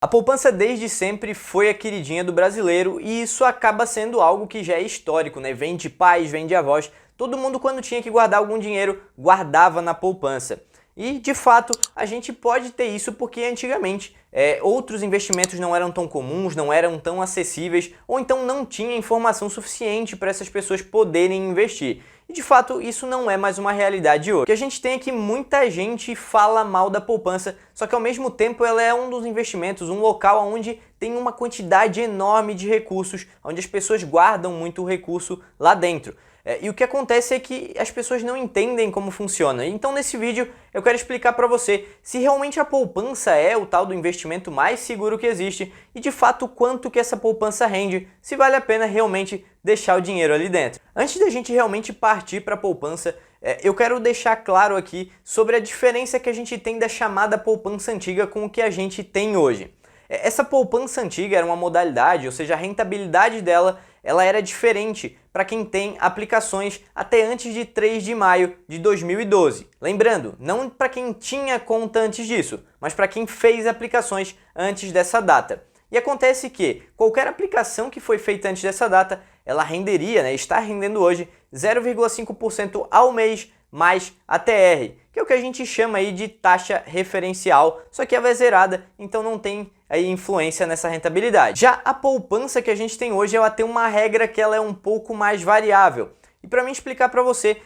A poupança desde sempre foi a queridinha do brasileiro e isso acaba sendo algo que já é histórico, né? Vem de pais, vem de avós, todo mundo quando tinha que guardar algum dinheiro, guardava na poupança. E de fato, a gente pode ter isso porque antigamente outros investimentos não eram tão comuns, não eram tão acessíveis, ou então não tinha informação suficiente para essas pessoas poderem investir. E de fato, isso não é mais uma realidade hoje. O que a gente tem é que muita gente fala mal da poupança, só que ao mesmo tempo ela é um dos investimentos, um local onde tem uma quantidade enorme de recursos, onde as pessoas guardam muito recurso lá dentro. E o que acontece é que as pessoas não entendem como funciona. Então nesse vídeo eu quero explicar para você se realmente a poupança é o tal do investimento mais seguro que existe e de fato quanto que essa poupança rende, se vale a pena realmente deixar o dinheiro ali dentro. Antes da gente realmente partir para a poupança, eu quero deixar claro aqui sobre a diferença que a gente tem da chamada poupança antiga com o que a gente tem hoje. Essa poupança antiga era uma modalidade, ou seja, a rentabilidade dela ela era diferente para quem tem aplicações até antes de 3 de maio de 2012. Lembrando, não para quem tinha conta antes disso, mas para quem fez aplicações antes dessa data. E acontece que qualquer aplicação que foi feita antes dessa data, ela renderia, está rendendo hoje 0,5% ao mês mais a TR, que é o que a gente chama aí de taxa referencial, só que ela é zerada, então não tem aí influência nessa rentabilidade. Já a poupança que a gente tem hoje, ela tem uma regra que ela é um pouco mais variável. E para mim explicar para você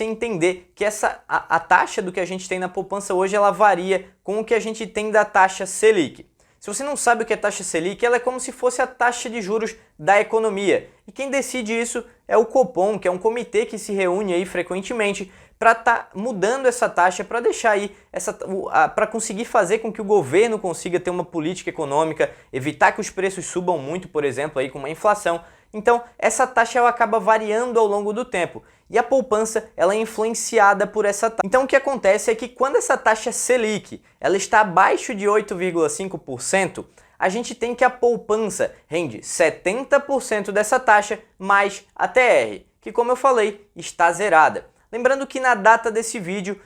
entender que a taxa do que a gente tem na poupança hoje, ela varia com o que a gente tem da taxa Selic. Se você não sabe o que é taxa Selic, ela é como se fosse a taxa de juros da economia. E quem decide isso é o Copom, que é um comitê que se reúne aí frequentemente para estar mudando essa taxa, para deixar aí para conseguir fazer com que o governo consiga ter uma política econômica, evitar que os preços subam muito, por exemplo, aí com uma inflação. Então, essa taxa ela acaba variando ao longo do tempo. E a poupança ela é influenciada por essa taxa. Então, o que acontece é que quando essa taxa Selic ela está abaixo de 8,5%, a gente tem que a poupança rende 70% dessa taxa mais a TR, que como eu falei, está zerada. Lembrando que na data desse vídeo,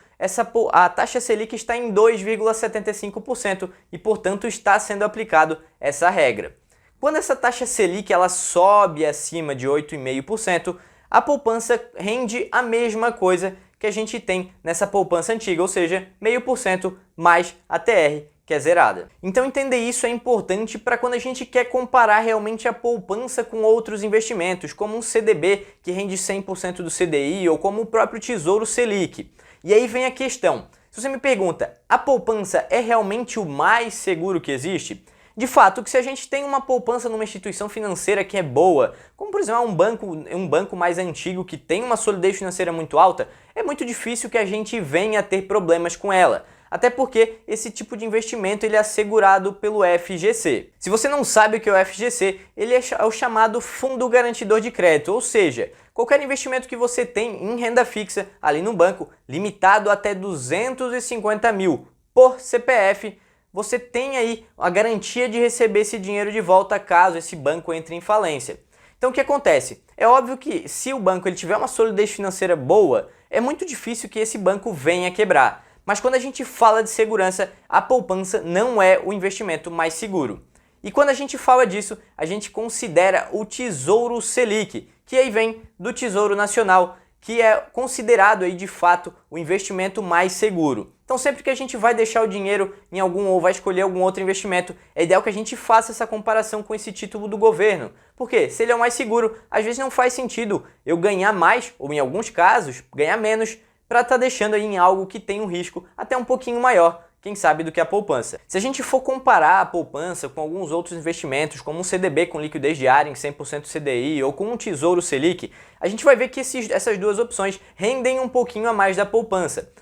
a taxa Selic está em 2,75% e, portanto, está sendo aplicado essa regra. Quando essa taxa Selic ela sobe acima de 8,5%, a poupança rende a mesma coisa que a gente tem nessa poupança antiga, ou seja, 0,5% mais a TR, que é zerada. Então entender isso é importante para quando a gente quer comparar realmente a poupança com outros investimentos, como um CDB que rende 100% do CDI ou como o próprio Tesouro Selic. E aí vem a questão, se você me pergunta, a poupança é realmente o mais seguro que existe? De fato, que se a gente tem uma poupança numa instituição financeira que é boa, como por exemplo um banco mais antigo que tem uma solidez financeira muito alta, é muito difícil que a gente venha a ter problemas com ela. Até porque esse tipo de investimento ele é assegurado pelo FGC. Se você não sabe o que é o FGC, ele é o chamado Fundo Garantidor de Crédito, ou seja, qualquer investimento que você tem em renda fixa ali no banco, limitado até 250 mil por CPF, você tem aí a garantia de receber esse dinheiro de volta caso esse banco entre em falência. Então o que acontece? É óbvio que se o banco ele tiver uma solidez financeira boa, é muito difícil que esse banco venha quebrar. Mas quando a gente fala de segurança, a poupança não é o investimento mais seguro. E quando a gente fala disso, a gente considera o Tesouro Selic, que aí vem do Tesouro Nacional, que é considerado aí de fato o investimento mais seguro. Então sempre que a gente vai deixar o dinheiro em algum ou vai escolher algum outro investimento, é ideal que a gente faça essa comparação com esse título do governo. Porque se ele é o mais seguro, às vezes não faz sentido eu ganhar mais, ou em alguns casos, ganhar menos, para estar deixando aí em algo que tem um risco até um pouquinho maior, quem sabe, do que a poupança. Se a gente for comparar a poupança com alguns outros investimentos, como um CDB com liquidez diária em 100% CDI ou com um Tesouro Selic, a gente vai ver que essas duas opções rendem um pouquinho a mais da poupança.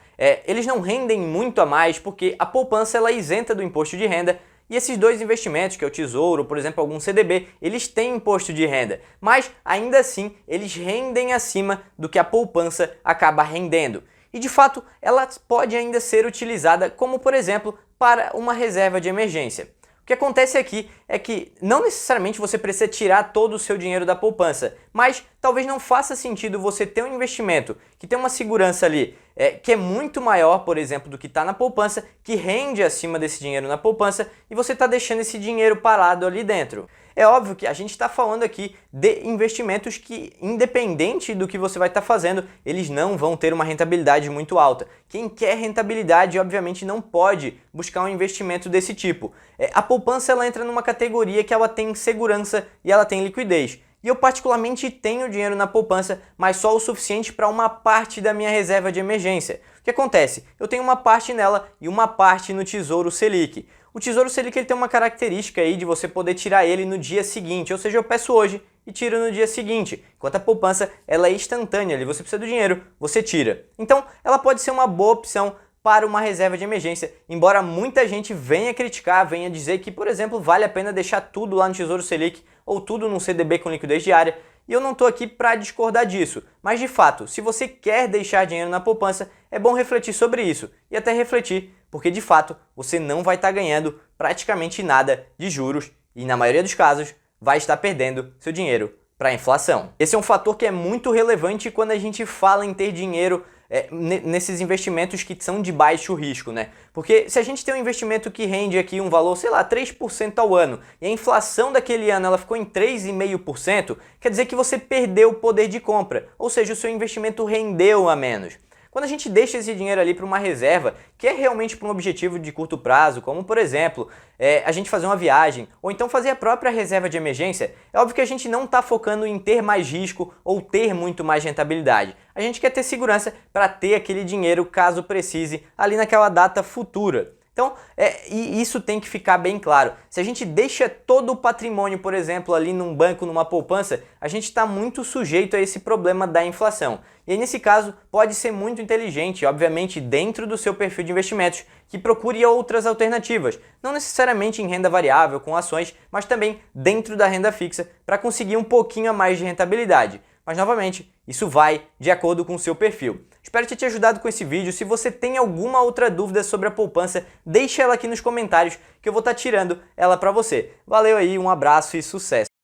Eles não rendem muito a mais porque a poupança ela é isenta do imposto de renda e esses dois investimentos, que é o Tesouro, por exemplo, algum CDB, eles têm imposto de renda, mas ainda assim eles rendem acima do que a poupança acaba rendendo. E de fato, ela pode ainda ser utilizada como, por exemplo, para uma reserva de emergência. O que acontece aqui é que não necessariamente você precisa tirar todo o seu dinheiro da poupança, mas talvez não faça sentido você ter um investimento que tem uma segurança ali que é muito maior, por exemplo, do que está na poupança, que rende acima desse dinheiro na poupança e você está deixando esse dinheiro parado ali dentro. É óbvio que a gente está falando aqui de investimentos que, independente do que você vai estar fazendo, eles não vão ter uma rentabilidade muito alta. Quem quer rentabilidade, obviamente, não pode buscar um investimento desse tipo. A poupança ela entra numa categoria que ela tem segurança e ela tem liquidez. E eu particularmente tenho dinheiro na poupança, mas só o suficiente para uma parte da minha reserva de emergência. O que acontece? Eu tenho uma parte nela e uma parte no Tesouro Selic. O Tesouro Selic ele tem uma característica aí de você poder tirar ele no dia seguinte, ou seja, eu peço hoje e tiro no dia seguinte, enquanto a poupança ela é instantânea, ali você precisa do dinheiro, você tira. Então, ela pode ser uma boa opção para uma reserva de emergência, embora muita gente venha criticar, venha dizer que, por exemplo, vale a pena deixar tudo lá no Tesouro Selic ou tudo num CDB com liquidez diária, e eu não estou aqui para discordar disso, mas de fato, se você quer deixar dinheiro na poupança, é bom refletir sobre isso, e até refletir, porque de fato, você não vai estar ganhando praticamente nada de juros, e na maioria dos casos, vai estar perdendo seu dinheiro para a inflação. Esse é um fator que é muito relevante quando a gente fala em ter dinheiro nesses investimentos que são de baixo risco, né? Porque se a gente tem um investimento que rende aqui um valor, sei lá, 3% ao ano, e a inflação daquele ano ela ficou em 3,5%, quer dizer que você perdeu o poder de compra, ou seja, o seu investimento rendeu a menos. Quando a gente deixa esse dinheiro ali para uma reserva, que é realmente para um objetivo de curto prazo, como por exemplo, a gente fazer uma viagem, ou então fazer a própria reserva de emergência, é óbvio que a gente não está focando em ter mais risco ou ter muito mais rentabilidade. A gente quer ter segurança para ter aquele dinheiro caso precise ali naquela data futura. Então, e isso tem que ficar bem claro. Se a gente deixa todo o patrimônio, por exemplo, ali num banco, numa poupança, a gente está muito sujeito a esse problema da inflação. E aí, nesse caso, pode ser muito inteligente, obviamente, dentro do seu perfil de investimentos, que procure outras alternativas, não necessariamente em renda variável, com ações, mas também dentro da renda fixa, para conseguir um pouquinho a mais de rentabilidade. Mas, novamente, isso vai de acordo com o seu perfil. Espero ter te ajudado com esse vídeo. Se você tem alguma outra dúvida sobre a poupança, deixa ela aqui nos comentários que eu vou estar tirando ela para você. Valeu aí, um abraço e sucesso!